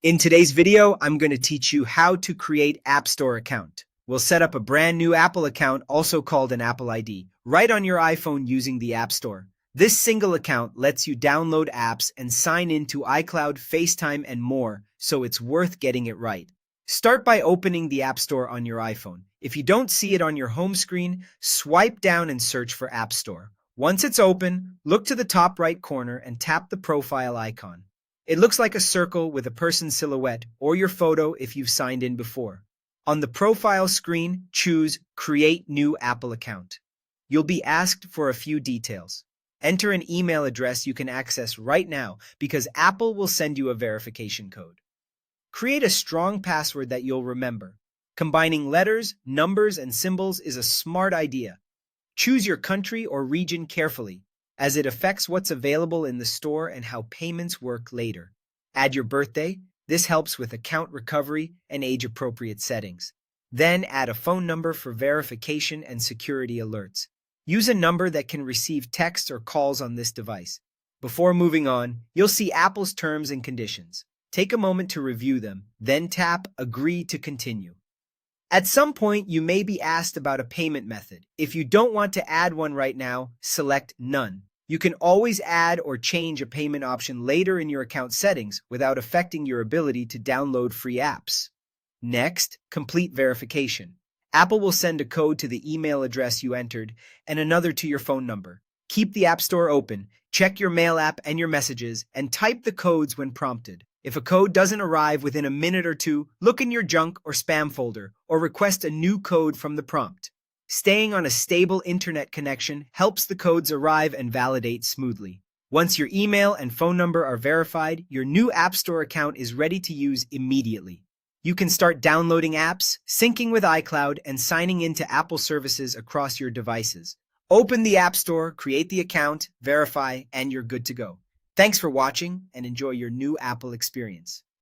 In today's video, I'm going to teach you how to create App Store account. We'll set up a brand new Apple account, also called an Apple ID, right on your iPhone using the App Store. This single account lets you download apps and sign in to iCloud, FaceTime, and more, so it's worth getting it right. Start by opening the App Store on your iPhone. If you don't see it on your home screen, swipe down and search for App Store. Once it's open, look to the top right corner and tap the profile icon. It looks like a circle with a person's silhouette or your photo if you've signed in before. On the profile screen, choose Create New Apple Account. You'll be asked for a few details. Enter an email address you can access right now because Apple will send you a verification code. Create a strong password that you'll remember. Combining letters, numbers, and symbols is a smart idea. Choose your country or region carefully, as it affects what's available in the store and how payments work later. Add your birthday. This helps with account recovery and age-appropriate settings. Then add a phone number for verification and security alerts. Use a number that can receive texts or calls on this device. Before moving on, you'll see Apple's terms and conditions. Take a moment to review them, then tap Agree to continue. At some point, you may be asked about a payment method. If you don't want to add one right now, select None. You can always add or change a payment option later in your account settings without affecting your ability to download free apps. Next, complete verification. Apple will send a code to the email address you entered and another to your phone number. Keep the App Store open, check your Mail app and your messages, and type the codes when prompted. If a code doesn't arrive within a minute or two, look in your junk or spam folder or request a new code from the prompt. Staying on a stable internet connection helps the codes arrive and validate smoothly. Once your email and phone number are verified, your new App Store account is ready to use immediately. You can start downloading apps, syncing with iCloud, and signing into Apple services across your devices. Open the App Store, create the account, verify, and you're good to go. Thanks for watching and enjoy your new Apple experience.